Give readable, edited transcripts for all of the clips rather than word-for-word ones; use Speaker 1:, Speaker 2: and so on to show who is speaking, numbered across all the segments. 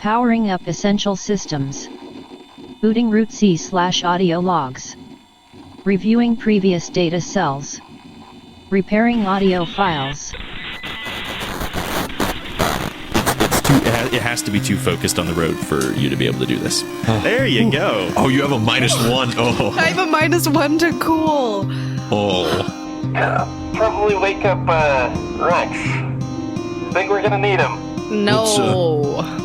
Speaker 1: Powering up essential systems. Booting root C/audio logs. Reviewing previous data cells. Repairing audio files.
Speaker 2: It has to be too focused on the road for you to be able to do this. There you go.
Speaker 3: Oh, you have a -1. Oh.
Speaker 4: I have a -1 to cool.
Speaker 3: Oh.
Speaker 5: Yeah, probably wake up Rex. Think we're gonna need him.
Speaker 4: No.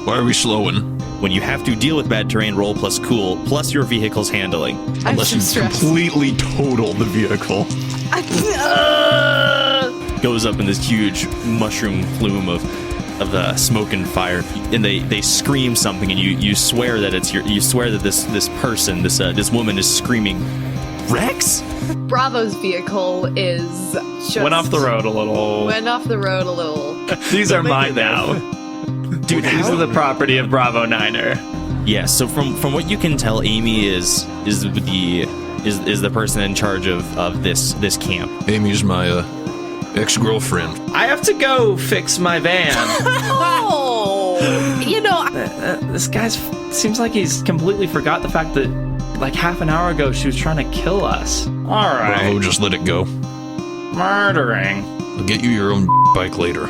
Speaker 3: Why are we slowing?
Speaker 2: When you have to deal with bad terrain, roll plus cool, plus your vehicle's handling.
Speaker 3: Unless you completely total the vehicle.
Speaker 2: Goes up in this huge mushroom plume of smoke and fire, and they scream something, and you swear that this person, this woman is screaming, Rex?
Speaker 4: Bravo's vehicle is just...
Speaker 6: Went off the road a little. These are mine now. Dude, these are the property of Bravo Niner.
Speaker 2: Yeah, so from what you can tell, Amy is the person in charge of this camp.
Speaker 3: Amy's my ex-girlfriend.
Speaker 6: I have to go fix my van. This guy seems like he's completely forgot the fact that like half an hour ago she was trying to kill us. All right.
Speaker 3: Bravo, just let it go.
Speaker 6: Murdering.
Speaker 3: I'll get you your own bike later.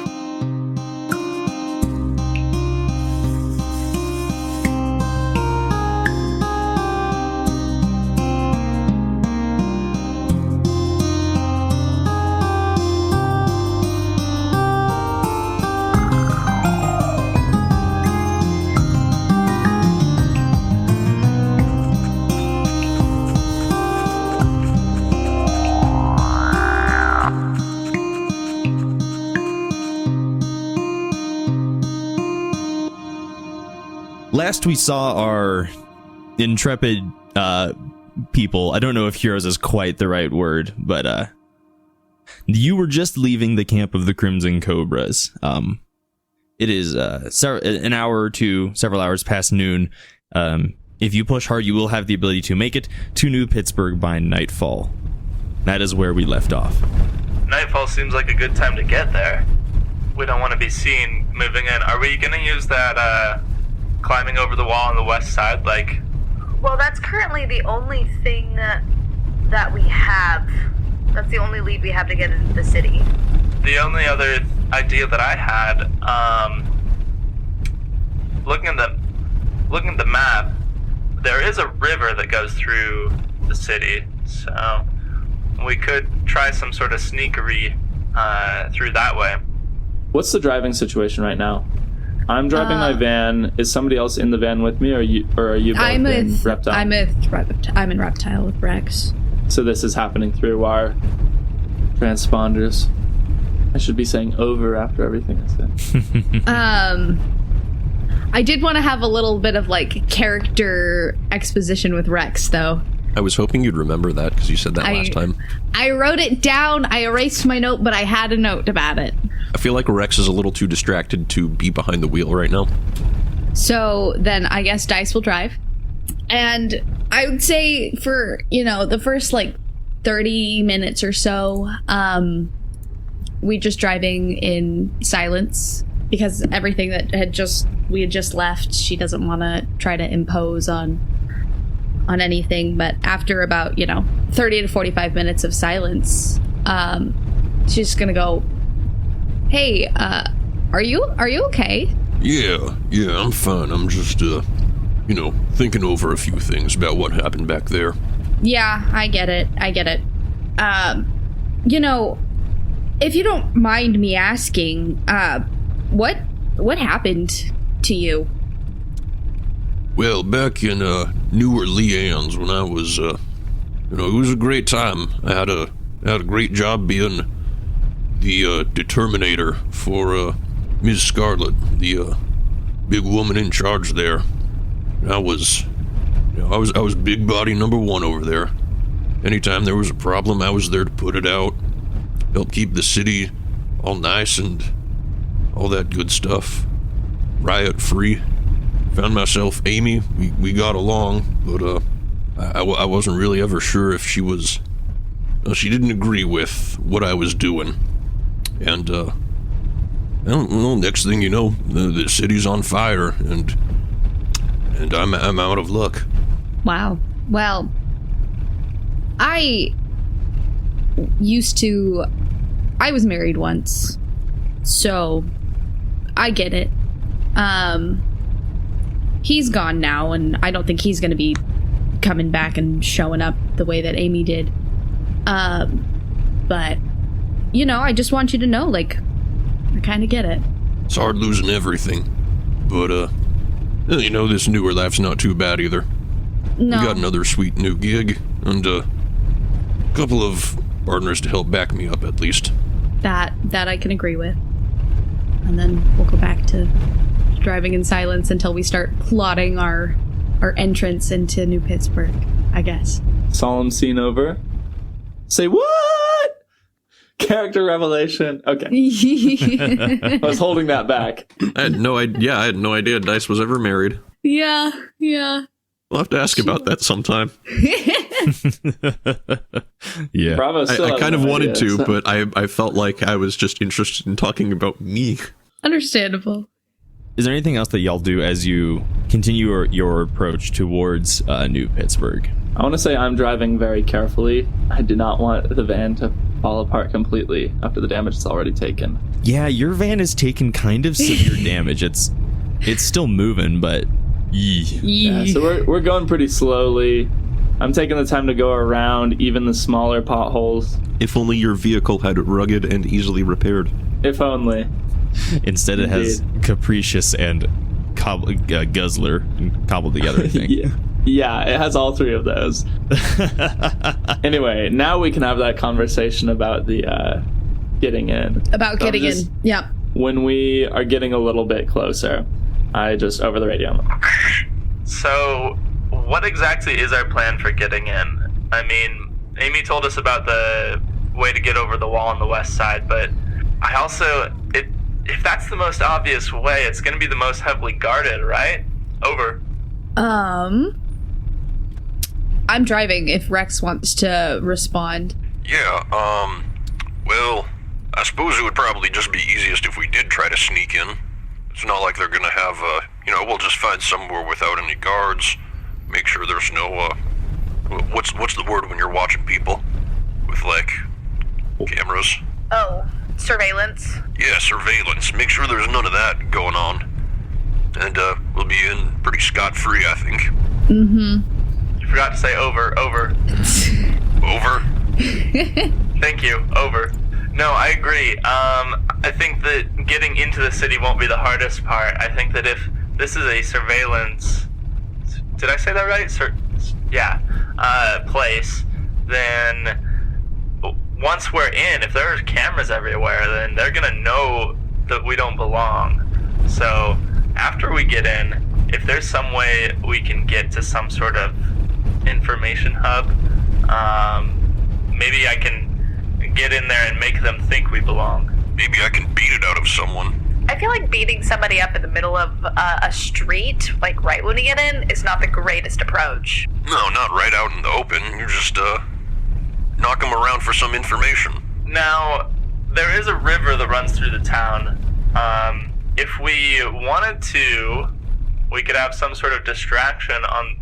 Speaker 2: Last we saw our intrepid people, I don't know if heroes is quite the right word, but you were just leaving the camp of the Crimson Cobras. It is an hour or two, several hours past noon. If you push hard, you will have the ability to make it to New Pittsburgh by nightfall. That is where we left off.
Speaker 7: Nightfall seems like a good time to get there. We don't want to be seen moving in. Are we going to use that climbing over the wall on the west side?
Speaker 8: Well, that's currently the only thing that we have. That's the only lead we have to get into the city.
Speaker 7: The only other idea that I had, looking at the map, there is a river that goes through the city, so we could try some sort of sneakery through that way.
Speaker 6: What's the driving situation right now? I'm driving my van. Is somebody else in the van with me, or are you both in Reptile?
Speaker 4: I'm in Reptile with Rex.
Speaker 6: So this is happening through our transponders. I should be saying over after everything I said.
Speaker 4: I did want to have a little bit of character exposition with Rex, though.
Speaker 3: I was hoping you'd remember that because you said that last time.
Speaker 4: I wrote it down. I erased my note, but I had a note about it.
Speaker 3: I feel like Rex is a little too distracted to be behind the wheel right now.
Speaker 4: So then I guess Dice will drive. And I would say for, the first 30 minutes or so, we just driving in silence because everything that we had just left, she doesn't want to try to impose on anything. But after about 30 to 45 minutes of silence, she's just gonna go, hey, are you okay?
Speaker 3: Yeah, I'm fine. I'm just thinking over a few things about what happened back there.
Speaker 4: Yeah, I get it. If you don't mind me asking, what happened to you?
Speaker 3: Well, back in New Orleans when I was, it was a great time. I had a great job being the determinator for Ms. Scarlet, the big woman in charge there. I was big body number one over there. Anytime there was a problem, I was there to put it out, help keep the city all nice and all that good stuff, riot free. Found myself Amy. We got along, but I wasn't really ever sure if she was. She didn't agree with what I was doing, and I don't know. Next thing you know, the city's on fire, and and I'm out of luck.
Speaker 4: Wow. Well, I was married once, so I get it. He's gone now, and I don't think he's going to be coming back and showing up the way that Amy did. But, I just want you to know, I kind of get it.
Speaker 3: It's hard losing everything, but, this newer life's not too bad either.
Speaker 4: No.
Speaker 3: We got another sweet new gig, and a couple of partners to help back me up, at least.
Speaker 4: That I can agree with. And then we'll go back to driving in silence until we start plotting our entrance into New Pittsburgh, I guess.
Speaker 6: Solemn scene over. Say what? Character revelation. Okay. I was holding that back.
Speaker 3: I had no idea Dice was ever married.
Speaker 4: Yeah.
Speaker 3: We'll have to ask about that sometime.
Speaker 2: Yeah.
Speaker 6: Bravo.
Speaker 3: I kind of wanted to, but I felt like I was just interested in talking about me.
Speaker 4: Understandable.
Speaker 2: Is there anything else that y'all do as you continue your approach towards New Pittsburgh?
Speaker 6: I want to say I'm driving very carefully. I do not want the van to fall apart completely after the damage it's already taken.
Speaker 2: Yeah, your van has taken kind of severe damage. It's still moving, but
Speaker 6: yeah, so we're going pretty slowly. I'm taking the time to go around even the smaller potholes.
Speaker 3: If only your vehicle had rugged and easily repaired.
Speaker 6: If only.
Speaker 2: Instead, it has capricious and guzzler cobbled together, I think.
Speaker 6: Yeah, it has all three of those. Anyway, now we can have that conversation about the getting in.
Speaker 4: About getting in, yeah.
Speaker 6: When we are getting a little bit closer, I just over the radio.
Speaker 7: So, what exactly is our plan for getting in? I mean, Amy told us about the way to get over the wall on the west side, but I also, if that's the most obvious way, it's going to be the most heavily guarded, right? Over.
Speaker 4: I'm driving if Rex wants to respond.
Speaker 3: Yeah, well, I suppose it would probably just be easiest if we did try to sneak in. It's not like they're gonna have, we'll just find somewhere without any guards, make sure there's no, what's the word when you're watching people? With, cameras?
Speaker 8: Oh, surveillance.
Speaker 3: Yeah, surveillance. Make sure there's none of that going on. And, we'll be in pretty scot-free, I think.
Speaker 4: Mm-hmm.
Speaker 7: You forgot to say over.
Speaker 3: Over?
Speaker 7: Thank you, over. No, I agree. I think that getting into the city won't be the hardest part. I think that if this is a surveillance... Did I say that right? Place, then once we're in, if there are cameras everywhere, then they're gonna know that we don't belong. So after we get in, if there's some way we can get to some sort of information hub, maybe I can get in there and make them think we belong.
Speaker 3: Maybe I can beat it out of someone.
Speaker 8: I feel like beating somebody up in the middle of a street, right when you get in, is not the greatest approach.
Speaker 3: No, not right out in the open. You just, knock them around for some information.
Speaker 7: Now, there is a river that runs through the town. If we wanted to, we could have some sort of distraction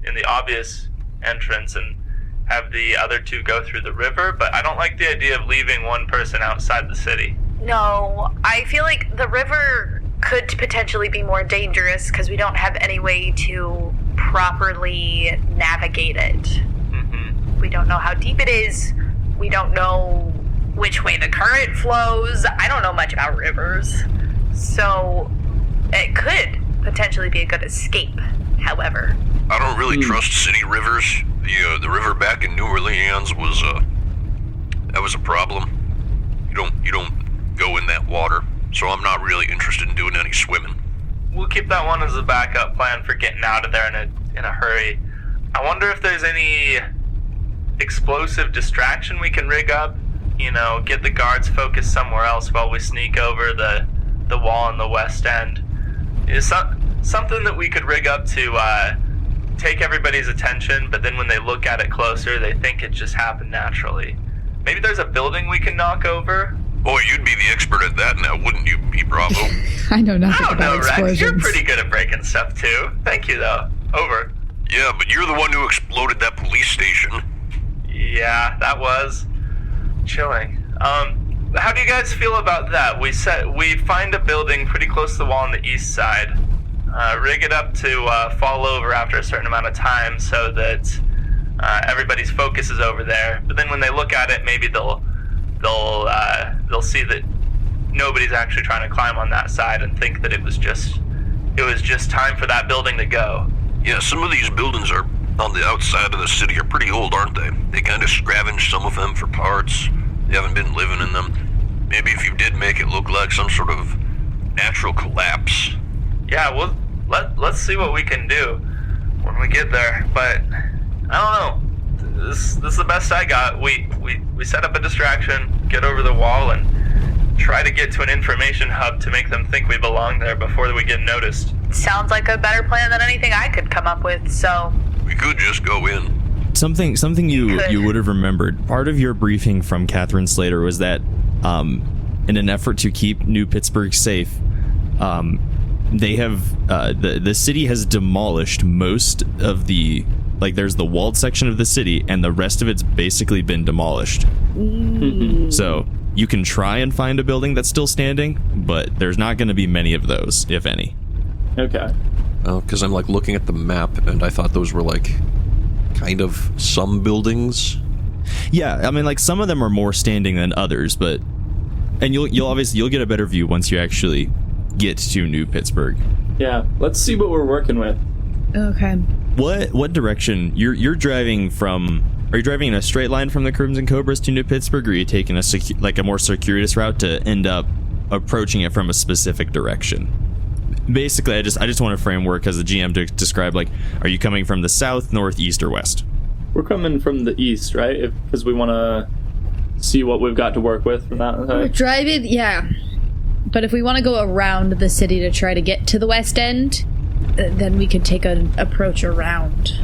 Speaker 7: in the obvious entrance and have the other two go through the river, but I don't like the idea of leaving one person outside the city.
Speaker 8: No, I feel like the river could potentially be more dangerous because we don't have any way to properly navigate it.
Speaker 7: Mm-hmm.
Speaker 8: We don't know how deep it is. We don't know which way the current flows. I don't know much about rivers. So it could potentially be a good escape, however.
Speaker 3: I don't really trust city rivers. The river back in New Orleans was a problem. You don't go in that water, so I'm not really interested in doing any swimming.
Speaker 7: We'll keep that one as a backup plan for getting out of there in a hurry. I wonder if there's any explosive distraction we can rig up. Get the guards focused somewhere else while we sneak over the wall on the west end. Is something that we could rig up to take everybody's attention, but then when they look at it closer, they think it just happened naturally. Maybe there's a building we can knock over.
Speaker 3: Boy, you'd be the expert at that now, wouldn't you, Bravo?
Speaker 4: I know nothing
Speaker 7: I don't know,
Speaker 4: about
Speaker 7: Rex.
Speaker 4: explosions.
Speaker 7: You're pretty good at breaking stuff, too. Thank you, though. Over.
Speaker 3: Yeah, but you're the one who exploded that police station.
Speaker 7: Yeah, that was chilling. How do you guys feel about that? We find a building pretty close to the wall on the east side. Rig it up to fall over after a certain amount of time so that everybody's focus is over there. But then when they look at it, maybe they'll see that nobody's actually trying to climb on that side and think that it was just time for that building to go.
Speaker 3: Yeah, some of these buildings are on the outside of the city are pretty old, aren't they? They kind of scavenged some of them for parts. They haven't been living in them. Maybe if you did make it look like some sort of natural collapse.
Speaker 7: Yeah, well, let's see what we can do when we get there. But I don't know. This is the best I got. We set up a distraction, get over the wall, and try to get to an information hub to make them think we belong there before we get noticed.
Speaker 8: Sounds like a better plan than anything I could come up with, so...
Speaker 3: We could just go in.
Speaker 2: Something you would have remembered. Part of your briefing from Catherine Slater was that in an effort to keep New Pittsburgh safe, they have the city has demolished most of the, like, there's the walled section of the city and the rest of it's basically been demolished. So you can try and find a building that's still standing, but there's not going to be many of those, if any.
Speaker 6: Okay.
Speaker 3: Oh, because I'm like looking at the map and I thought those were like kind of some buildings.
Speaker 2: Yeah, I mean, like, some of them are more standing than others, but you'll get a better view once you actually get to New Pittsburgh.
Speaker 6: Yeah, let's see what we're working with.
Speaker 4: Okay.
Speaker 2: What direction you're driving from? Are you driving in a straight line from the Crimson Cobras to New Pittsburgh, or are you taking a more circuitous route to end up approaching it from a specific direction? Basically, I just want a framework as a GM to describe, like, are you coming from the south, north, east, or west?
Speaker 6: We're coming from the east, right? Because we want to see what we've got to work with from that side.
Speaker 4: We're driving, yeah. But if we want to go around the city to try to get to the west end, then we could take an approach around.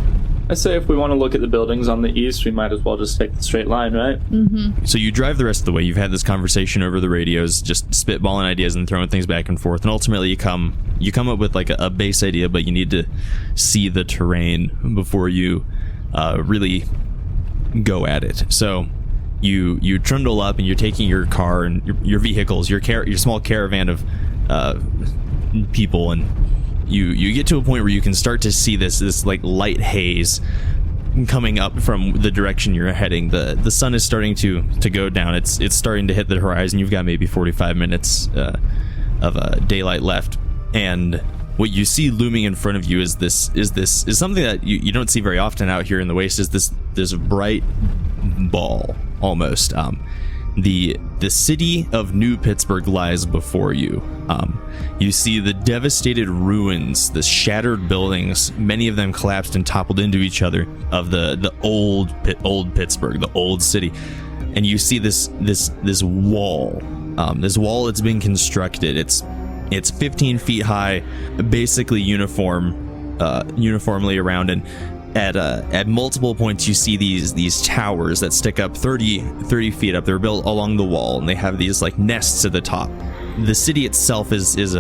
Speaker 6: I say if we want to look at the buildings on the east, we might as well just take the straight line, right?
Speaker 4: Mm-hmm.
Speaker 2: So you drive the rest of the way. You've had this conversation over the radios, just spitballing ideas and throwing things back and forth, and ultimately you come up with like a base idea, but you need to see the terrain before you really go at it. So you trundle up and you're taking your car and your vehicles, your small caravan of people, and you get to a point where you can start to see this like light haze coming up from the direction you're heading. The sun is starting to go down. It's starting to hit the horizon. You've got maybe 45 minutes of daylight left, and what you see looming in front of you is something that you don't see very often out here in the waste. Is this bright ball almost. The city of New Pittsburgh lies before you. You see the devastated ruins, the shattered buildings, many of them collapsed and toppled into each other, of the old Pittsburgh, the old city. And you see this wall. This wall that's been constructed. It's 15 feet high, basically uniformly around, and at multiple points you see these towers that stick up 30 feet up. They're built along the wall, and they have these like nests at the top. The city itself is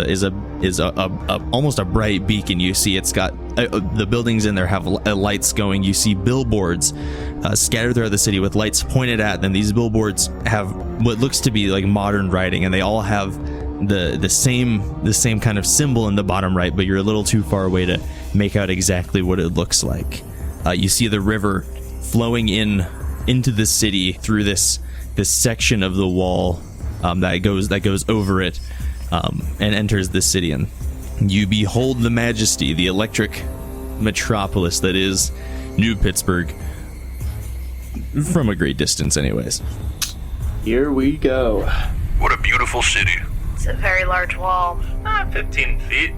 Speaker 2: almost a bright beacon. You see it's got the buildings in there have lights going. You see billboards scattered throughout the city with lights pointed at them. These billboards have what looks to be like modern writing, and they all have the same kind of symbol in the bottom right, but you're a little too far away to make out exactly what it looks like. You see the river flowing into the city through this section of the wall that goes over it and enters the city, and you behold the majesty, the electric metropolis that is New Pittsburgh from a great distance anyways.
Speaker 6: Here we go.
Speaker 3: What a beautiful city.
Speaker 8: It's a very large wall.
Speaker 7: 15 feet.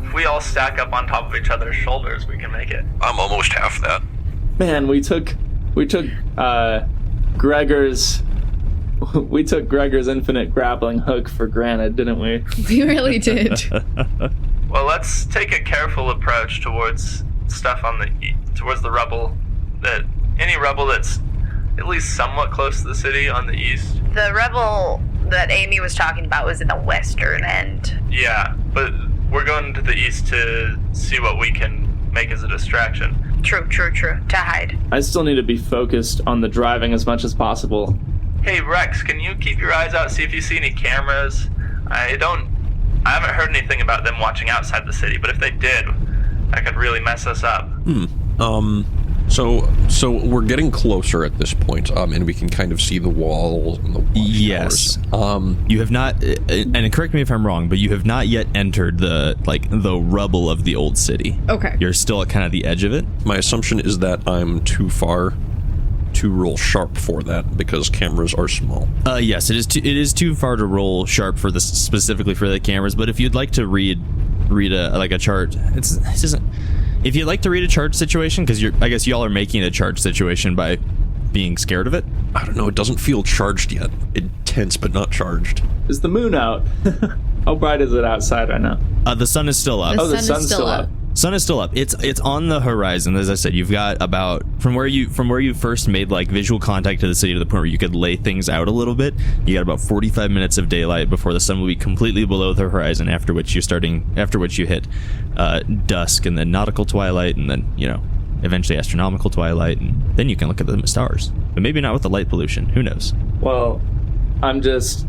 Speaker 7: If we all stack up on top of each other's shoulders, we can make it.
Speaker 3: I'm almost half that.
Speaker 6: Man, we took Gregor's infinite grappling hook for granted, didn't we?
Speaker 4: We really did.
Speaker 7: Well, let's take a careful approach towards stuff towards the rubble. Any rubble that's at least somewhat close to the city on the east.
Speaker 8: The rubble that Amy was talking about was in the western end.
Speaker 7: Yeah, but we're going to the east to see what we can make as a distraction.
Speaker 8: True. To hide.
Speaker 6: I still need to be focused on the driving as much as possible.
Speaker 7: Hey Rex, can you keep your eyes out, see if you see any cameras? I haven't heard anything about them watching outside the city, but if they did, that could really mess us up.
Speaker 3: So we're getting closer at this point, and we can kind of see the walls and the watchtowers.
Speaker 2: Yes. You have not, and correct me if I'm wrong, but you have not yet entered the rubble of the old city.
Speaker 4: Okay.
Speaker 2: You're still at kind of the edge of it.
Speaker 3: My assumption is that I'm too far to roll sharp for that because cameras are small.
Speaker 2: Yes, it is too far to roll sharp for this, specifically for the cameras. But if you'd like to read a chart, this isn't. If you'd like to read a charge situation, because I guess y'all are making a charge situation by being scared of it.
Speaker 3: I don't know, it doesn't feel charged yet. Intense, but not charged.
Speaker 6: Is the moon out? How bright is it outside right now?
Speaker 2: The sun is still up.
Speaker 6: The sun's still up.
Speaker 2: Sun is still up. It's on the horizon. As I said, you've got about from where you first made like visual contact to the city to the point where you could lay things out a little bit. You got about 45 minutes of daylight before the sun will be completely below the horizon. After which you hit dusk and then nautical twilight and then eventually astronomical twilight, and then you can look at the stars. But maybe not with the light pollution. Who knows?
Speaker 6: Well, I'm just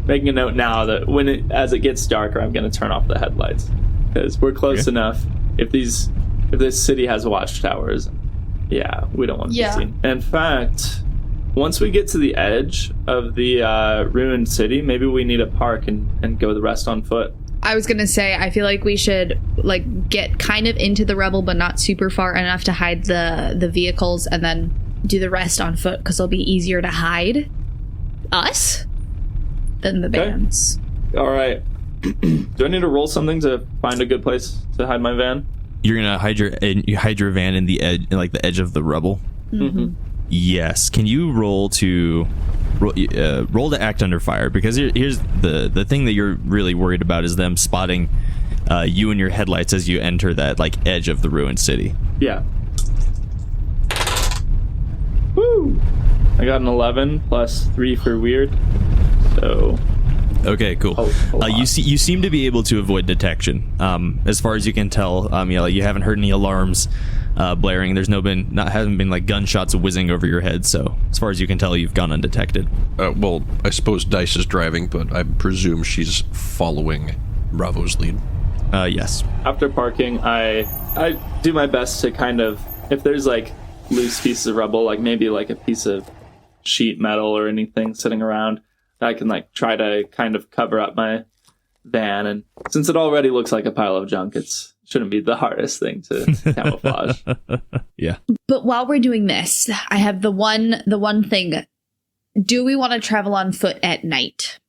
Speaker 6: making a note now that as it gets darker, I'm going to turn off the headlights because we're close enough. If this city has watchtowers, yeah, we don't want to be seen. In fact, once we get to the edge of the ruined city, maybe we need a park and go the rest on foot.
Speaker 4: I was gonna say, I feel like we should get kind of into the rubble, but not super far enough to hide the vehicles, and then do the rest on foot because it'll be easier to hide us than the vans.
Speaker 6: All right. Do I need to roll something to find a good place to hide my van?
Speaker 2: You're gonna hide your van in the edge of the rubble.
Speaker 4: Mm-hmm.
Speaker 2: Yes. Can you roll to act under fire? Because here's the thing that you're really worried about is them spotting you and your headlights as you enter that edge of the ruined city.
Speaker 6: Yeah. Woo! I got an 11 plus 3 for weird. So.
Speaker 2: Okay, cool. You seem to be able to avoid detection. As far as you can tell, you haven't heard any alarms blaring. There's haven't been gunshots whizzing over your head. So as far as you can tell, you've gone undetected.
Speaker 3: Well, I suppose Dice is driving, but I presume she's following Bravo's lead.
Speaker 2: Yes.
Speaker 6: After parking, I do my best to kind of, if there's loose pieces of rubble, maybe a piece of sheet metal or anything sitting around, I can try to kind of cover up my van, and since it already looks like a pile of junk, it shouldn't be the hardest thing to camouflage.
Speaker 2: Yeah.
Speaker 4: But while we're doing this, I have the one thing. Do we want to travel on foot at night?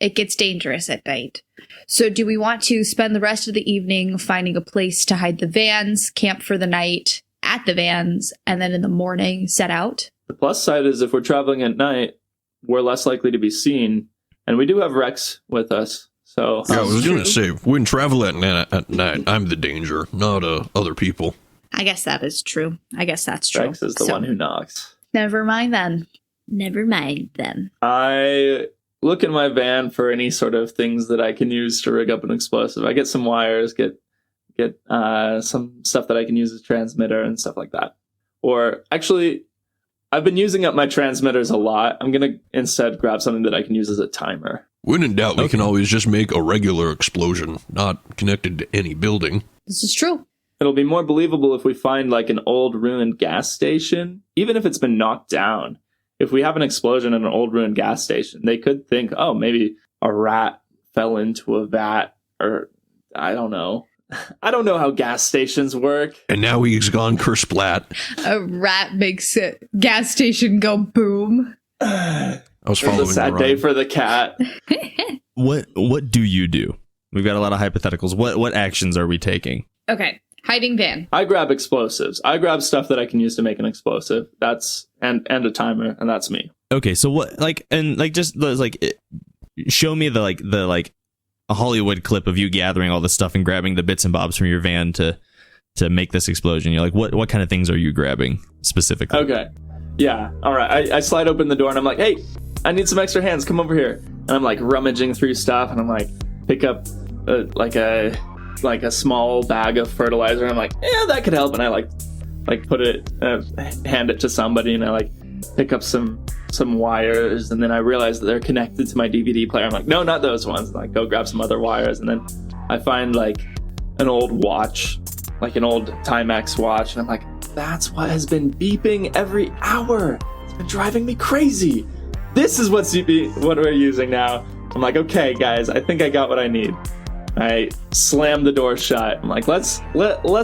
Speaker 4: It gets dangerous at night. So do we want to spend the rest of the evening finding a place to hide the vans, camp for the night at the vans, and then in the morning set out?
Speaker 6: The plus side is if we're traveling at night, we're less likely to be seen, and we do have Rex with us. So
Speaker 3: yeah, I was going to say, when travel at night, I'm the danger, not other people.
Speaker 4: I guess that is true.
Speaker 6: Rex is the one who knocks.
Speaker 4: Never mind then.
Speaker 6: I look in my van for any sort of things that I can use to rig up an explosive. I get some wires, get some stuff that I can use as transmitter and stuff like that. Or actually, I've been using up my transmitters a lot. I'm going to instead grab something that I can use as a timer.
Speaker 3: When in doubt, we can always just make a regular explosion, not connected to any building.
Speaker 4: This is true.
Speaker 6: It'll be more believable if we find an old ruined gas station, even if it's been knocked down. If we have an explosion in an old ruined gas station, they could think, oh, maybe a rat fell into a vat, or I don't know. I don't know how gas stations work.
Speaker 3: And now he's gone kersplat.
Speaker 4: A rat makes a gas station go boom.
Speaker 3: I was following
Speaker 6: It's a sad day for the cat.
Speaker 2: What do you do? We've got a lot of hypotheticals. What actions are we taking?
Speaker 4: Okay. Hiding van.
Speaker 6: I grab explosives. I grab stuff that I can use to make an explosive. That's and a timer, and that's me.
Speaker 2: Okay, so what show me the a Hollywood clip of you gathering all this stuff and grabbing the bits and bobs from your van to make this explosion. You're what kind of things are you grabbing specifically?
Speaker 6: Okay. Yeah. All right. I slide open the door and I'm like, hey, I need some extra hands. Come over here. And I'm rummaging through stuff and I'm pick up a like a small bag of fertilizer. And I'm like, yeah, that could help. And I like put it, hand it to somebody, and I like pick up some wires, and then I realize that they're connected to my DVD player. I'm like, no, not those ones. And I go grab some other wires, and then I find like an old watch, like an old Timex watch, and I'm like, that's what has been beeping every hour. It's been driving me crazy. This is what we're using now. I'm like, okay, guys, I think I got what I need. I slam the door shut. I'm like, let's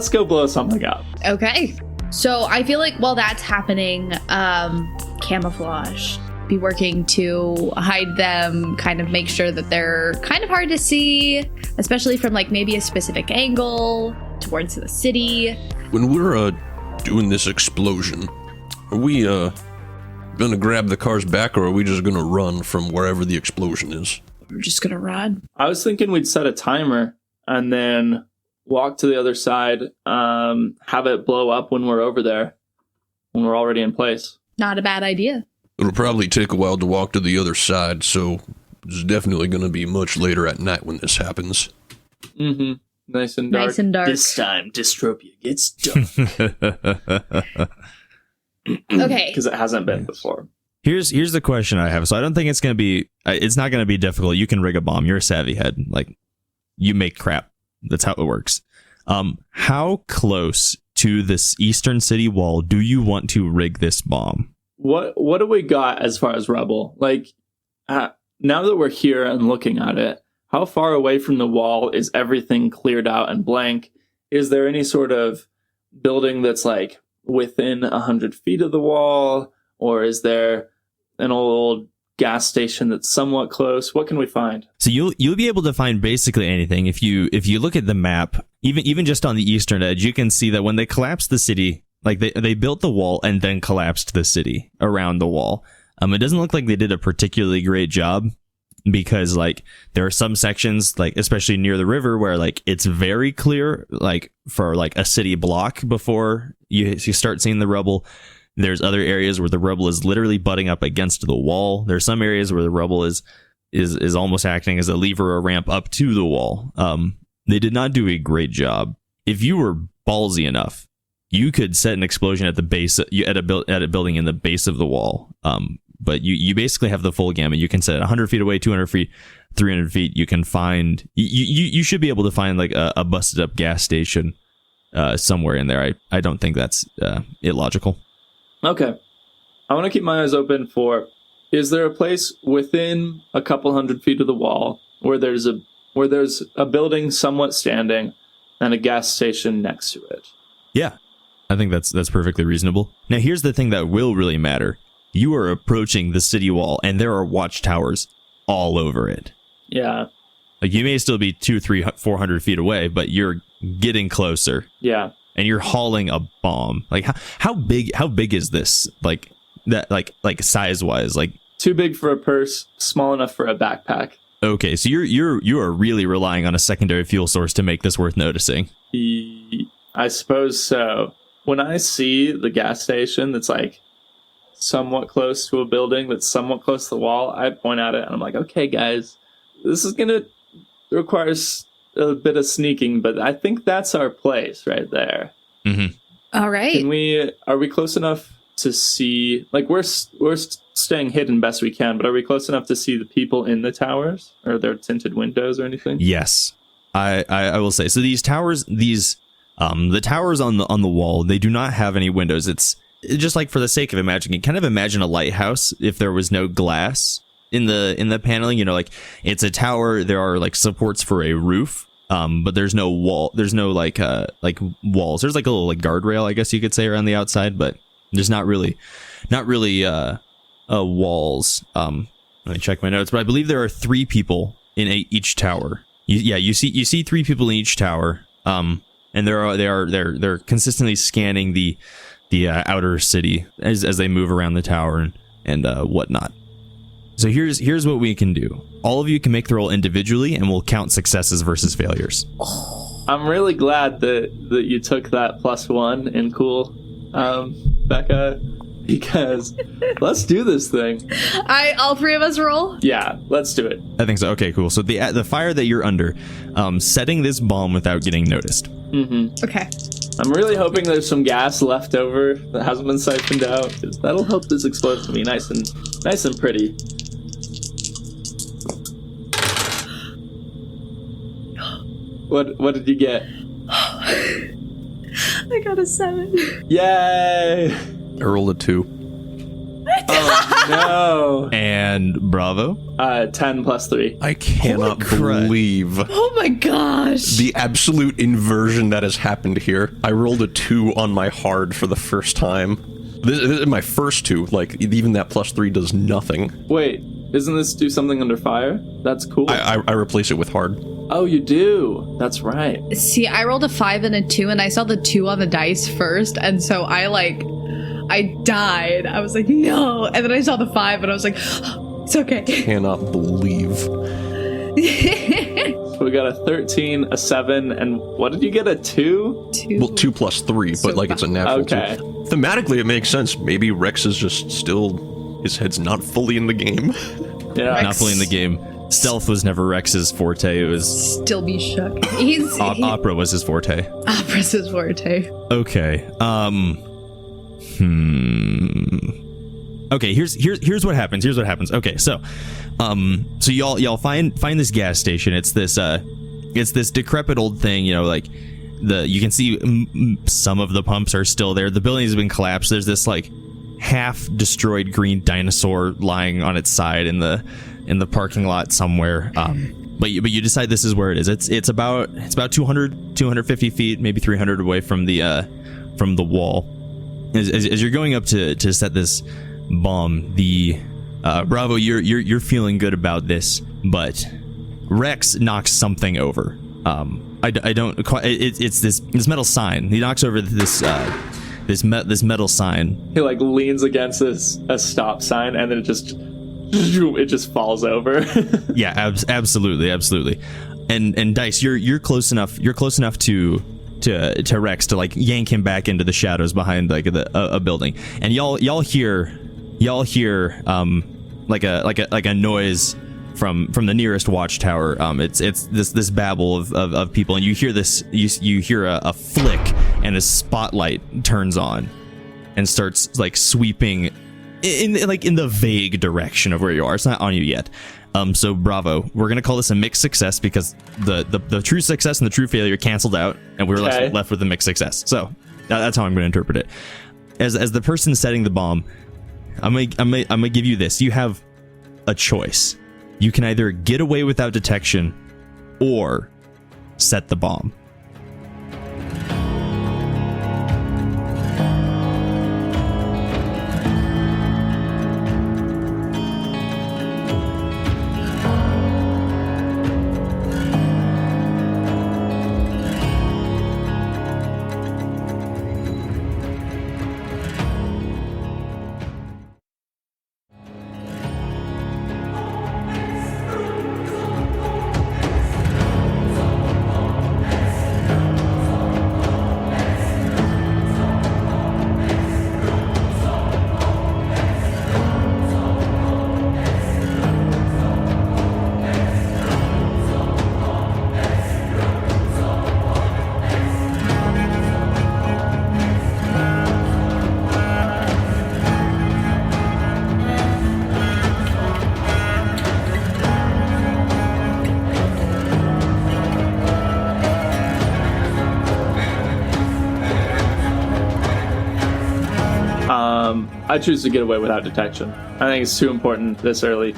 Speaker 6: go blow something up.
Speaker 4: Okay. So I feel like while that's happening, camouflage, be working to hide them, kind of make sure that they're kind of hard to see, especially from like maybe a specific angle towards the city.
Speaker 3: When we're doing this explosion, are we gonna grab the cars back, or are we just gonna run from wherever the explosion is?
Speaker 4: We're just gonna run.
Speaker 6: I was thinking we'd set a timer and then walk to the other side, have it blow up when we're over there, when we're already in place.
Speaker 4: Not a bad idea.
Speaker 3: It'll probably take a while to walk to the other side, so it's definitely going to be much later at night when this happens.
Speaker 6: Mm-hmm. Nice and dark.
Speaker 4: Nice and dark.
Speaker 6: This time, Dystropia gets dark.
Speaker 4: Okay.
Speaker 6: Because it hasn't been before.
Speaker 2: Here's the question I have. So I don't think it's not going to be difficult. You can rig a bomb. You're a savvy head. Like, you make crap. That's how it works. How close to this eastern city wall do you want to rig this bomb?
Speaker 6: What do we got as far as rubble? Like, now that we're here and looking at it, how far away from the wall is everything cleared out and blank? Is there any sort of building that's like within 100 feet of the wall? Or is there an old gas station that's somewhat close? What can we find?
Speaker 2: So you'll be able to find basically anything. If you look at the map, even just on the eastern edge, you can see that when they collapsed the city, like they built the wall and then collapsed the city around the wall. It doesn't look like they did a particularly great job, because like there are some sections, like especially near the river, where like it's very clear, like for like a city block before you start seeing the rubble. There's other areas where the rubble is literally butting up against the wall. There's some areas where the rubble is almost acting as a lever or ramp up to the wall. They did not do a great job. If you were ballsy enough, you could set an explosion at the base at a building in the base of the wall. But you basically have the full gamut. You can set it 100 feet away, 200 feet, 300 feet. You can find you should be able to find like a busted up gas station somewhere in there. I don't think that's illogical.
Speaker 6: Okay. I want to keep my eyes open for, is there a place within a couple 100 feet of the wall where there's a building somewhat standing and a gas station next to it?
Speaker 2: Yeah. I think that's perfectly reasonable. Now here's the thing that will really matter. You are approaching the city wall and there are watchtowers all over it.
Speaker 6: Yeah.
Speaker 2: Like you may still be 200, 300, 400 feet away, but you're getting closer.
Speaker 6: Yeah.
Speaker 2: And you're hauling a bomb. Like how big is this? Like that, like size wise, like
Speaker 6: too big for a purse, small enough for a backpack.
Speaker 2: Okay, so you are really relying on a secondary fuel source to make this worth noticing.
Speaker 6: I suppose so. When I see the gas station that's like somewhat close to a building that's somewhat close to the wall, I point at it and I'm like, okay, guys, this is gonna require a bit of sneaking, but I think that's our place right there.
Speaker 2: Mm-hmm.
Speaker 4: All right.
Speaker 6: Are we close enough to see, like we're staying hidden best we can, but are we close enough to see the people in the towers or their tinted windows or anything?
Speaker 2: Yes. I will say, so these towers, the towers on the wall, they do not have any windows. It's just like, for the sake of imagining, kind of imagine a lighthouse if there was no glass in the paneling. You know, like it's a tower, there are like supports for a roof, but there's no wall, there's no like walls. There's like a little like guardrail, I guess you could say, around the outside, but there's not really walls. Let me check my notes, but I believe there are 3 people in each tower. You see 3 people in each tower, and they're consistently scanning the outer city as they move around the tower and whatnot. So here's what we can do. All of you can make the roll individually, and we'll count successes versus failures.
Speaker 6: I'm really glad that you took that +1 in cool, Becca. because let's do this thing.
Speaker 4: All three of us roll?
Speaker 6: Yeah, let's do it.
Speaker 2: I think so. Okay, cool. So the fire that you're under, setting this bomb without getting noticed.
Speaker 6: Mm-hmm.
Speaker 4: Okay.
Speaker 6: I'm really hoping there's some gas left over that hasn't been siphoned out, because that'll help this explosion be nice and pretty. What did you get?
Speaker 4: I got a 7.
Speaker 6: Yay!
Speaker 3: I rolled a 2.
Speaker 6: Oh no!
Speaker 2: And Bravo.
Speaker 6: 10 plus 3.
Speaker 3: I cannot believe
Speaker 4: Oh my gosh.
Speaker 3: the absolute inversion that has happened here. I rolled a 2 on my hard for the first time. This is my first 2. Like, even that plus 3 does nothing.
Speaker 6: Wait, doesn't this do something under fire? That's cool.
Speaker 3: I replace it with hard.
Speaker 6: Oh, you do? That's right.
Speaker 4: See, I rolled a 5 and a 2, and I saw the 2 on the dice first, and so I died. I was like, no. And then I saw the 5, and I was like, oh, it's okay.
Speaker 3: Cannot believe.
Speaker 6: So we got a 13, a 7, and what did you get? A 2?
Speaker 4: 2.
Speaker 3: Well, 2 plus 3,
Speaker 4: So
Speaker 3: but like it's a natural
Speaker 6: okay.
Speaker 3: 2. Thematically, it makes sense. Maybe Rex is just still... His head's not fully in the game.
Speaker 6: Yeah.
Speaker 2: Not fully in the game. Stealth was never Rex's forte. It was
Speaker 4: Still be shook.
Speaker 2: opera was his forte.
Speaker 4: Opera's his forte.
Speaker 2: Okay. Okay, here's what happens. Here's what happens. Okay, so y'all find this gas station. It's this decrepit old thing, you know, like you can see some of the pumps are still there. The building has been collapsed. There's this like half destroyed green dinosaur lying on its side in the parking lot somewhere. But you decide this is where it is. It's about 250 feet, maybe 300 away from the wall. As you're going up to set this bomb, the Bravo, you're feeling good about this, but Rex knocks something over. I don't quite. It's this metal sign. He knocks over this metal sign.
Speaker 6: He like leans against a stop sign, and then it just falls over.
Speaker 2: Yeah, absolutely. And Dice, you're close enough. You're close enough to Rex to like yank him back into the shadows behind like a building, and y'all hear like a noise from the nearest watchtower. It's this babble of people, and you hear this. You hear a flick, and a spotlight turns on, and starts like sweeping in the vague direction of where you are. It's not on you yet. So Bravo, we're gonna call this a mixed success because the true success and the true failure canceled out, and we were left with a mixed success. So that's how I'm gonna interpret it. As the person setting the bomb, I'm gonna give you this. You have a choice. You can either get away without detection, or set the bomb.
Speaker 6: I choose to get away without detection. I think it's too important this early.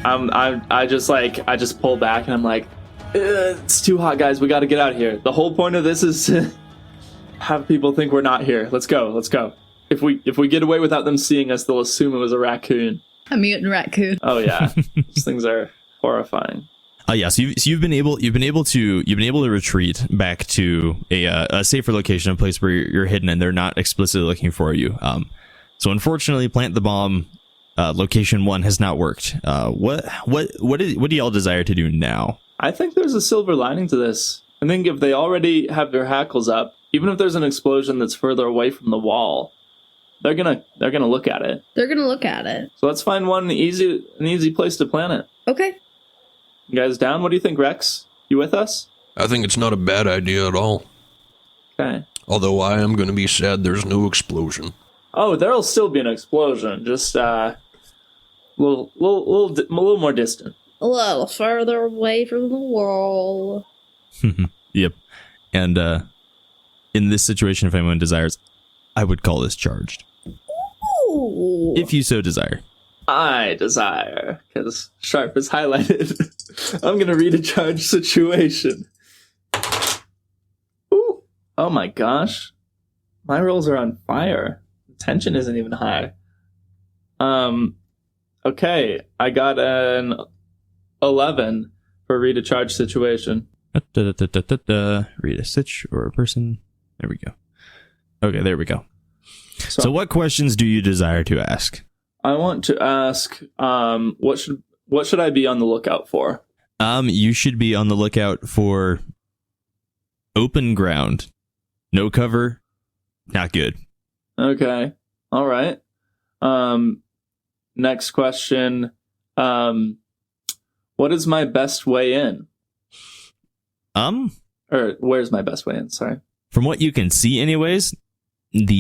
Speaker 6: I just pull back and I'm like, it's too hot, guys. We got to get out of here. The whole point of this is to have people think we're not here. Let's go. If we get away without them seeing us, they'll assume it was a raccoon.
Speaker 4: A mutant raccoon.
Speaker 6: Oh yeah, these things are horrifying.
Speaker 2: Yeah. So you've been able to retreat back to a safer location, a place where you're hidden and they're not explicitly looking for you. So unfortunately, plant the bomb. Location 1 has not worked. What do y'all desire to do now?
Speaker 6: I think there's a silver lining to this. I think if they already have their hackles up, even if there's an explosion that's further away from the wall, they're gonna look at it.
Speaker 4: They're gonna look at it.
Speaker 6: So let's find an easy place to plant it.
Speaker 4: Okay.
Speaker 6: You guys down? What do you think, Rex? You with us?
Speaker 3: I think it's not a bad idea at all.
Speaker 6: Okay.
Speaker 3: Although I am going to be sad there's no explosion.
Speaker 6: Oh, there'll still be an explosion. Just a little more distant.
Speaker 4: A little further away from the wall.
Speaker 2: Yep. And in this situation, if anyone desires, I would call this charged.
Speaker 4: Ooh.
Speaker 2: If you so desire.
Speaker 6: I desire, because Sharp is highlighted. I'm going to read a charged situation. Ooh. Oh my gosh. My rolls are on fire. The tension isn't even high. Okay, I got an 11 for read a charged situation.
Speaker 2: Read a sitch or a person. There we go. Okay, there we go. So what questions do you desire to ask?
Speaker 6: I want to ask, what should I be on the lookout for?
Speaker 2: You should be on the lookout for open ground. No cover. Not good.
Speaker 6: Okay. All right. Next question. What is my best way in? Or where's my best way in? Sorry.
Speaker 2: From what you can see anyways, if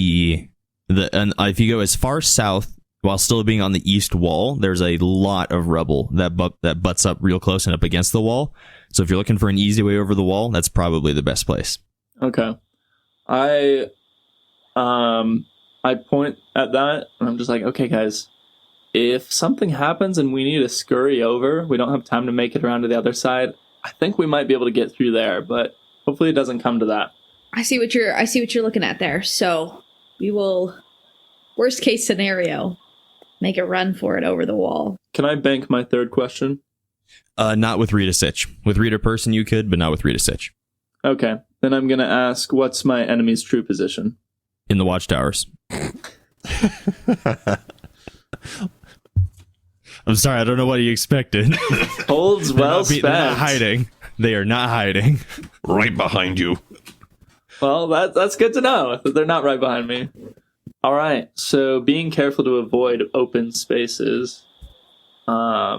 Speaker 2: you go as far south while still being on the east wall, there's a lot of rubble that butts up real close and up against the wall. So if you're looking for an easy way over the wall, that's probably the best place.
Speaker 6: Okay. I point at that and I'm just like, okay, guys, if something happens and we need to scurry over, we don't have time to make it around to the other side, I think we might be able to get through there, but hopefully it doesn't come to that.
Speaker 4: I see what you're looking at there. So we will, worst case scenario, make a run for it over the wall.
Speaker 6: Can I bank my third question?
Speaker 2: Not with Rita Sitch. With Rita Person you could, but not with Rita Sitch.
Speaker 6: Okay. Then I'm going to ask, what's my enemy's true position?
Speaker 2: In the watchtowers. I'm sorry, I don't know what you expected.
Speaker 6: Holds well spent.
Speaker 2: They're not hiding. They are not hiding.
Speaker 3: Right behind you.
Speaker 6: Well, that's good to know that they're not right behind me. All right, so being careful to avoid open spaces. I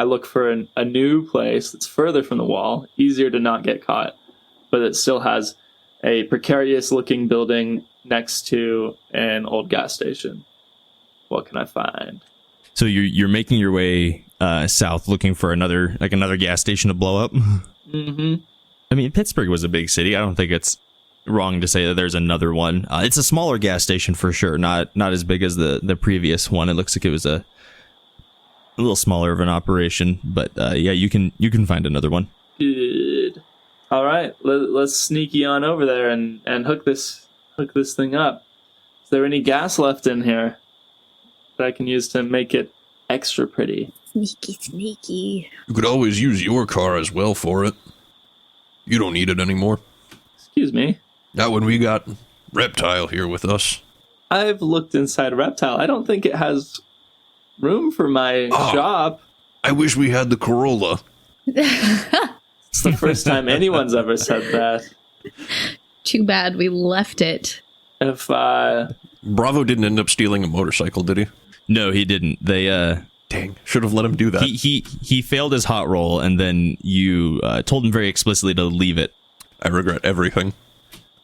Speaker 6: look for a new place that's further from the wall, easier to not get caught, but it still has a precarious-looking building next to an old gas station. What can I find?
Speaker 2: So you're making your way south, looking for another gas station to blow up.
Speaker 6: Mm-hmm.
Speaker 2: I mean, Pittsburgh was a big city. I don't think it's wrong to say that there's another one. It's a smaller gas station for sure, not as big as the previous one. It looks like it was a little smaller of an operation, but yeah, you can find another one.
Speaker 6: Good. All right, let's sneaky on over there and hook this thing up. Is there any gas left in here that I can use to make it extra pretty?
Speaker 4: Sneaky.
Speaker 3: You could always use your car as well for it. You don't need it anymore.
Speaker 6: Excuse me?
Speaker 3: Not when we got Reptile here with us.
Speaker 6: I've looked inside Reptile. I don't think it has room for my shop.
Speaker 3: I wish we had the Corolla.
Speaker 6: It's the first time anyone's ever said that.
Speaker 4: Too bad we left it.
Speaker 6: If
Speaker 3: Bravo didn't end up stealing a motorcycle, did he?
Speaker 2: No, he didn't. They
Speaker 3: Dang, should have let him do that.
Speaker 2: He failed his hot roll, and then you told him very explicitly to leave it.
Speaker 3: I regret everything.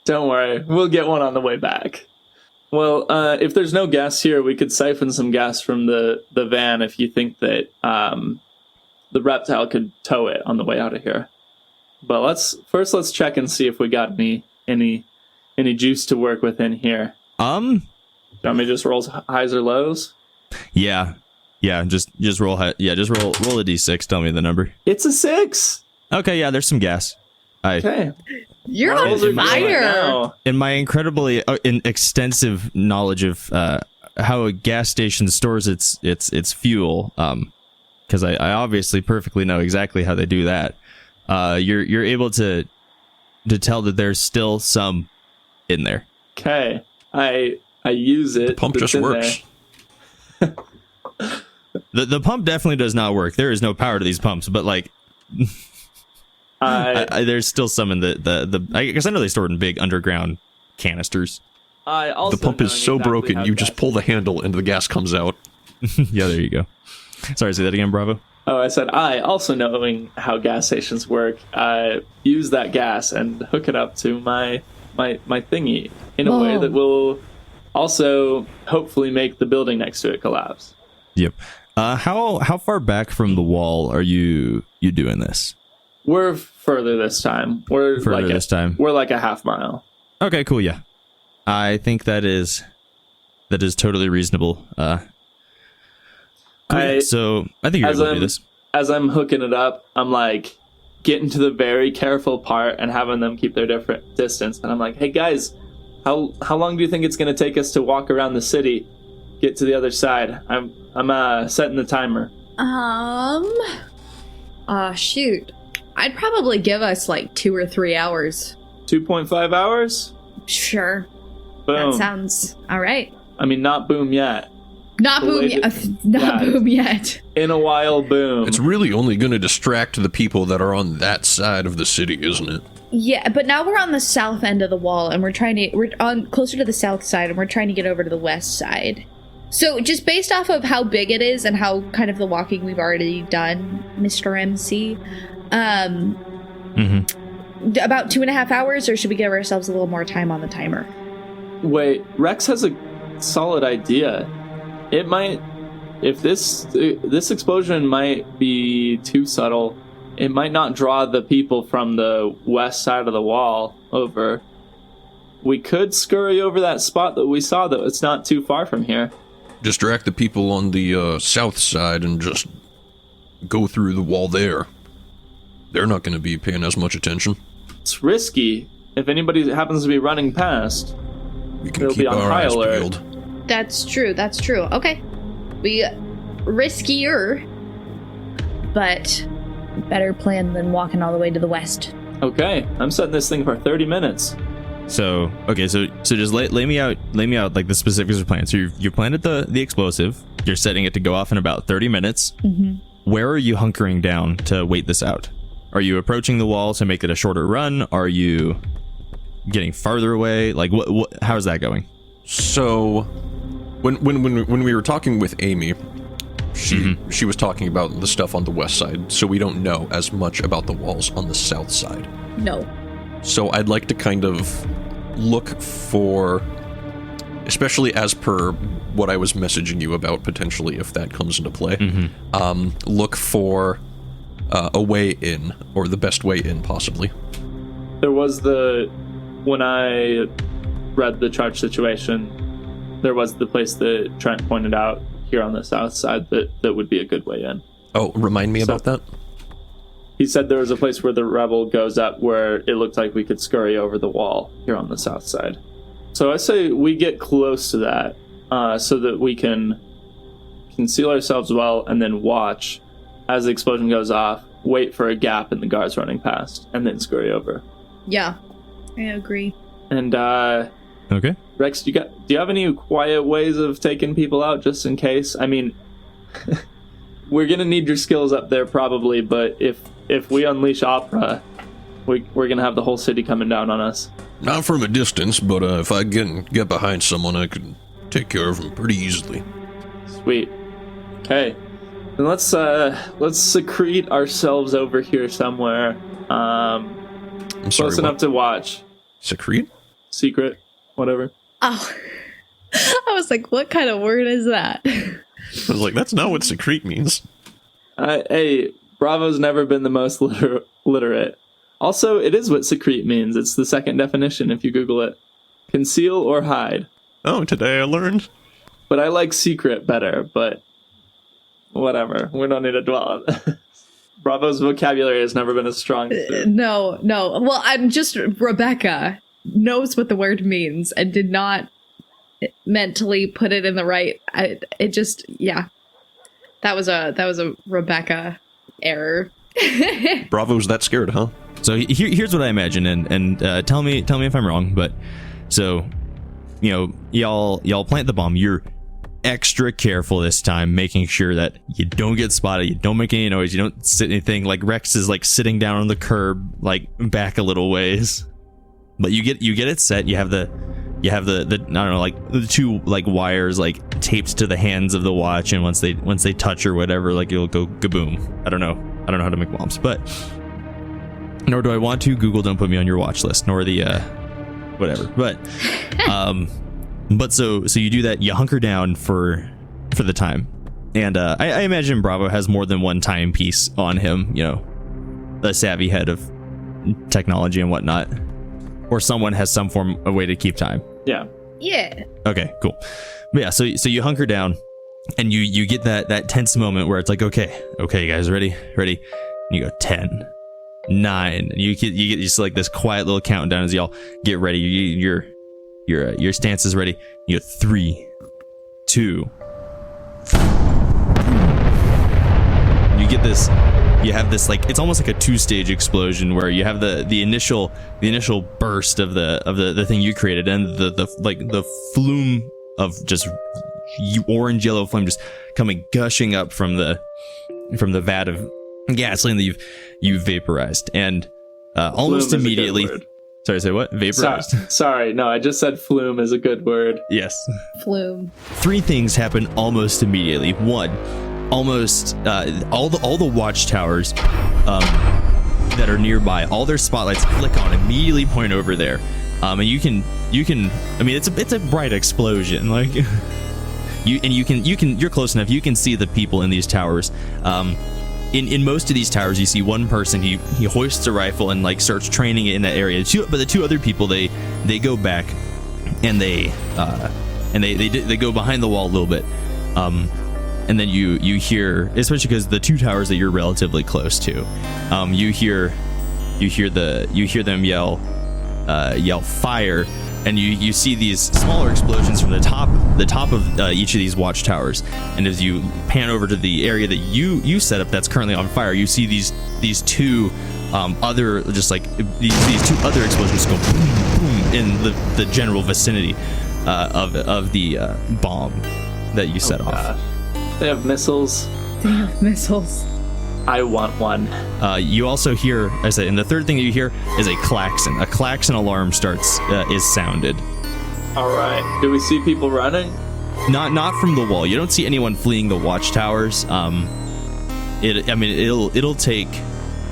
Speaker 6: Don't worry, we'll get one on the way back. Well, if there's no gas here, we could siphon some gas from the van if you think that the Reptile could tow it on the way out of here. But let's check and see if we got any juice to work with in here. Do you want me to just roll highs or lows?
Speaker 2: Yeah, just roll roll a d6. Tell me the number.
Speaker 6: It's a 6.
Speaker 2: Okay, yeah, there's some gas.
Speaker 6: Okay.
Speaker 4: You're on fire.
Speaker 2: In my incredibly extensive knowledge of how a gas station stores its fuel, because I obviously perfectly know exactly how they do that. You're able to tell that there's still some in there.
Speaker 6: Okay, I use it.
Speaker 3: The pump just works.
Speaker 2: The pump definitely does not work. There is no power to these pumps, but like. There's still some in the I guess I know they store it in big underground canisters.
Speaker 6: I also
Speaker 3: The pump is
Speaker 6: knowing
Speaker 3: so
Speaker 6: exactly
Speaker 3: broken,
Speaker 6: how
Speaker 3: you just
Speaker 6: gas-
Speaker 3: pull the handle and the gas comes out.
Speaker 2: Yeah, there you go. Sorry, say that again, Bravo.
Speaker 6: Oh, I said I also knowing how gas stations work. Use that gas and hook it up to my thingy in a way that will also hopefully make the building next to it collapse.
Speaker 2: Yep. How far back from the wall are you doing this?
Speaker 6: We're further this time. We're like a half mile.
Speaker 2: Okay, cool. Yeah, I think that is totally reasonable. Cool. So I think you're able to do this.
Speaker 6: As I'm hooking it up, I'm like getting to the very careful part and having them keep their different distance. And I'm like, hey guys, how long do you think it's going to take us to walk around the city, get to the other side? I'm setting the timer.
Speaker 4: Shoot. I'd probably give us like 2 or 3 hours.
Speaker 6: 2.5 hours?
Speaker 4: Sure.
Speaker 6: Boom.
Speaker 4: That sounds all right.
Speaker 6: I mean, not boom yet.
Speaker 4: Not boom yet. Not boom yet.
Speaker 6: In a while, boom.
Speaker 3: It's really only going to distract the people that are on that side of the city, isn't it?
Speaker 4: Yeah, but now we're on the south end of the wall, and we're on closer to the south side, and we're trying to get over to the west side. So just based off of how big it is and how kind of the walking we've already done, Mr. MC, about 2.5 hours, or should we give ourselves a little more time on the timer?
Speaker 6: Wait, Rex has a solid idea. It might, if this explosion might be too subtle, it might not draw the people from the west side of the wall over. We could scurry over that spot that we saw, though. It's not too far from here.
Speaker 3: Distract the people on the south side and just go through the wall there. They're not going to be paying as much attention.
Speaker 6: It's risky. If anybody happens to be running past,
Speaker 3: We can
Speaker 6: they'll
Speaker 3: keep
Speaker 6: be on
Speaker 3: our
Speaker 6: high
Speaker 3: eyes
Speaker 6: alert.
Speaker 3: peeled.
Speaker 4: That's true. Okay. Riskier, but better plan than walking all the way to the west.
Speaker 6: Okay, I'm setting this thing for 30 minutes.
Speaker 2: So okay, so just lay me out like the specifics of the plan. So you planted the explosive. You're setting it to go off in about 30 minutes.
Speaker 4: Mm-hmm.
Speaker 2: Where are you hunkering down to wait this out? Are you approaching the wall to make it a shorter run? Are you getting farther away? Like what how's that going?
Speaker 3: So, when we were talking with Amy, she was talking about the stuff on the west side, so we don't know as much about the walls on the south side.
Speaker 4: No.
Speaker 3: So I'd like to kind of look for, especially as per what I was messaging you about potentially if that comes into play, look for a way in, or the best way in possibly.
Speaker 6: There was when I read the charge situation, there was the place that Trent pointed out here on the south side that would be a good way in.
Speaker 3: Oh, remind me about that?
Speaker 6: He said there was a place where the rebel goes up where it looked like we could scurry over the wall here on the south side. So I say we get close to that so that we can conceal ourselves well and then watch as the explosion goes off, wait for a gap in the guards running past, and then scurry over.
Speaker 4: Yeah, I agree.
Speaker 6: And
Speaker 2: Okay.
Speaker 6: Rex, do you have any quiet ways of taking people out just in case? I mean, we're gonna need your skills up there probably, but if we unleash Opera, we're gonna have the whole city coming down on us.
Speaker 3: Not from a distance, but if I get behind someone, I could take care of them pretty easily.
Speaker 6: Sweet. Okay. Then let's secrete ourselves over here somewhere.
Speaker 3: I'm sorry,
Speaker 6: Close enough to watch.
Speaker 3: Secrete?
Speaker 6: Secret. Whatever.
Speaker 4: Oh. I was like, what kind of word is that?
Speaker 3: I was like, that's not what secrete means.
Speaker 6: Hey, Bravo's never been the most literate. Also, it is what secrete means. It's the second definition if you Google it. Conceal or hide.
Speaker 3: Oh, today I learned.
Speaker 6: But I like secret better, but whatever. We don't need to dwell on it. Bravo's vocabulary has never been as strong.
Speaker 4: No. Well, I'm just Rebecca knows what the word means and did not mentally put it in the right. It just, yeah. That was a Rebecca error.
Speaker 3: Bravo's that scared, huh?
Speaker 2: So here's what I imagine, and tell me if I'm wrong. But so, y'all plant the bomb. You're extra careful this time, making sure that you don't get spotted, you don't make any noise, you don't sit anything. Like Rex is like sitting down on the curb, like back a little ways. But you get it set. You have the You have the I don't know, like the two like wires like taped to the hands of the watch, and once they touch or whatever, like it'll go kaboom. I don't know how to make bombs, but nor do I want to. Google, don't put me on your watch list, nor the whatever. But but so you do that. You hunker down for the time, and I imagine Bravo has more than one timepiece on him. You know, a savvy head of technology and whatnot, or someone has some form of way to keep time.
Speaker 6: Yeah.
Speaker 2: Okay, cool. But yeah, so you hunker down, and you get that tense moment where it's like, okay, you guys ready? And you go 10, 9. And you get just like this quiet little countdown as y'all get ready. Your stance is ready. You go 3, 2. You get this. You have this like it's almost like a 2-stage explosion where you have the initial burst of the thing you created, and the flume of just orange yellow flame just coming gushing up from the vat of gasoline that you've vaporized, and almost immediately. Sorry, say what? Vaporized.
Speaker 6: Sorry, no, I just said flume is a good word.
Speaker 2: Yes.
Speaker 4: Flume.
Speaker 2: 3 things happen almost immediately. 1, almost all the watchtowers that are nearby, all their spotlights flick on, immediately point over there, and you can. I mean, it's a bright explosion, like you're close enough. You can see the people in these towers. In most of these towers, you see one person. He hoists a rifle and like starts training it in that area. But the 2 other people, they go back and they go behind the wall a little bit. And then you hear, especially because the 2 towers that you're relatively close to, you hear them yell fire, and you see these smaller explosions from the top of each of these watchtowers. And as you pan over to the area that you set up that's currently on fire, you see these 2 other just like these 2 other explosions go boom boom in the general vicinity of the bomb that you set off.
Speaker 6: Gosh. They have missiles. I want one.
Speaker 2: You also hear, I said, and the third thing you hear is a klaxon. A klaxon alarm is sounded.
Speaker 6: All right. Do we see people running?
Speaker 2: Not from the wall. You don't see anyone fleeing the watchtowers.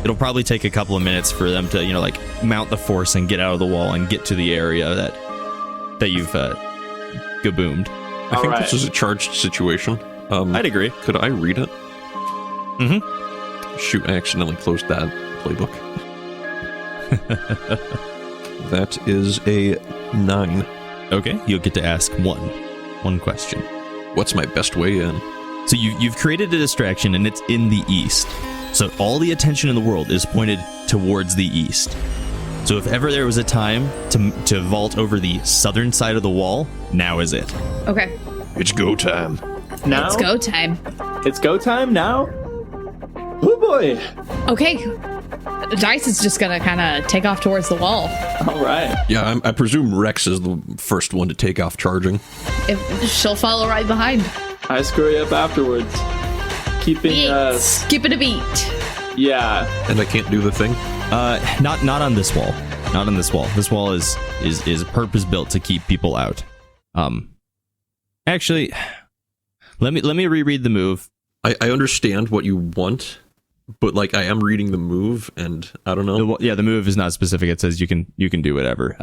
Speaker 2: It'll probably take a couple of minutes for them to, like mount the force and get out of the wall and get to the area that you've gaboomed.
Speaker 3: I think this is a charged situation.
Speaker 2: I'd agree.
Speaker 3: Could I read it?
Speaker 2: Mm-hmm.
Speaker 3: Shoot, I accidentally closed that playbook. That is a 9.
Speaker 2: Okay, you'll get to ask one question.
Speaker 3: What's my best way in?
Speaker 2: So you've created a distraction, and it's in the east. So all the attention in the world is pointed towards the east. So if ever there was a time to vault over the southern side of the wall, now is it.
Speaker 4: Okay.
Speaker 3: It's go time.
Speaker 6: Now?
Speaker 4: It's go time.
Speaker 6: It's go time now? Oh boy.
Speaker 4: Okay. Dice is just gonna kind of take off towards the wall.
Speaker 6: All right.
Speaker 3: Yeah, I presume Rex is the first one to take off charging.
Speaker 4: If she'll follow right behind.
Speaker 6: I screw you up afterwards.
Speaker 4: Skipping a beat.
Speaker 6: Yeah.
Speaker 3: And I can't do the thing?
Speaker 2: Not on this wall. Not on this wall. This wall is purpose built to keep people out. Actually, let me reread the move.
Speaker 3: I understand what you want, but like I am reading the move, and I don't know.
Speaker 2: The move is not specific. It says you can do whatever.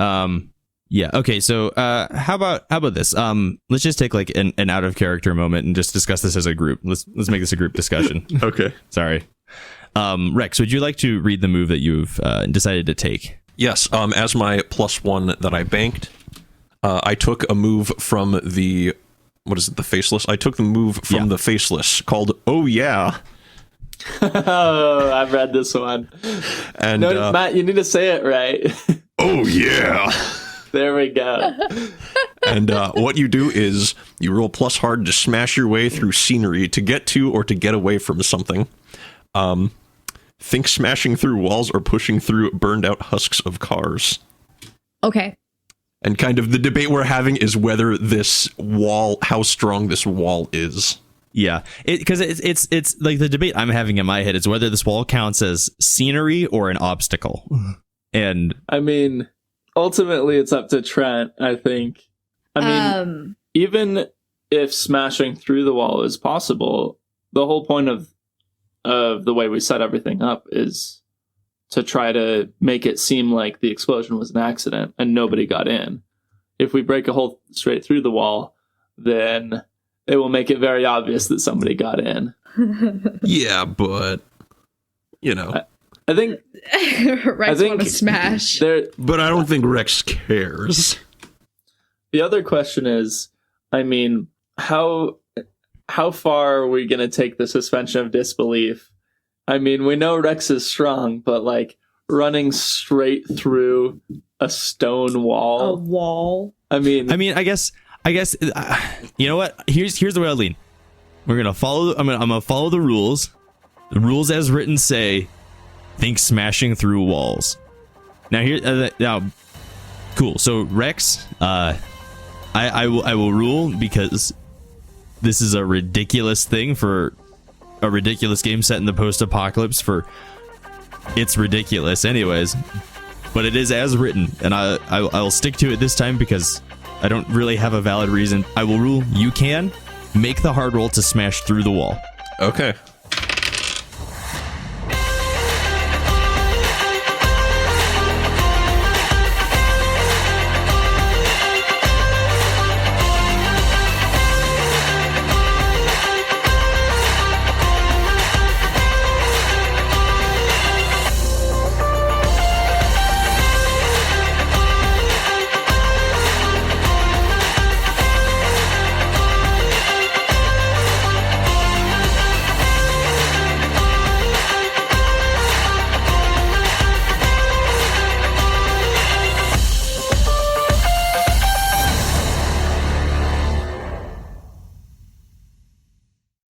Speaker 2: Yeah. Okay. So how about this? Let's just take like an out of character moment and just discuss this as a group. Let's make this a group discussion.
Speaker 3: Okay.
Speaker 2: Sorry. Rex, would you like to read the move that you've decided to take?
Speaker 3: Yes. As my +1 that I banked, I took a move from the the Faceless? I took the move from the Faceless called Oh Yeah.
Speaker 6: Oh, I've read this one.
Speaker 3: And
Speaker 6: no, Matt, you need to say it right.
Speaker 3: Oh yeah.
Speaker 6: There we go.
Speaker 3: And what you do is you roll plus hard to smash your way through scenery to get to or to get away from something. Think smashing through walls or pushing through burned out husks of cars.
Speaker 4: Okay.
Speaker 3: And kind of the debate we're having is whether this wall, how strong this wall is.
Speaker 2: Yeah, because it's like the debate I'm having in my head is whether this wall counts as scenery or an obstacle. And
Speaker 6: I mean, ultimately it's up to Trent, I think. I mean, even if smashing through the wall is possible, the whole point of the way we set everything up is to try to make it seem like the explosion was an accident and nobody got in. If we break a hole straight through the wall, then it will make it very obvious that somebody got in.
Speaker 3: Yeah, but
Speaker 6: I think
Speaker 4: Rex want to smash.
Speaker 3: but I don't think Rex cares.
Speaker 6: The other question is, I mean, how far are we going to take the suspension of disbelief? I mean, we know Rex is strong, but like running straight through a stone wall.
Speaker 4: A wall.
Speaker 6: I mean,
Speaker 2: I guess you know what? Here's the way I lean. We're gonna follow. I'm gonna follow the rules. The rules as written say, think smashing through walls. Now cool. So Rex, I will rule because this is a ridiculous thing for a ridiculous game set in the post-apocalypse. It's ridiculous, anyways. But it is as written, and I'll stick to it this time because I don't really have a valid reason. I will rule you can make the hard roll to smash through the wall.
Speaker 3: Okay.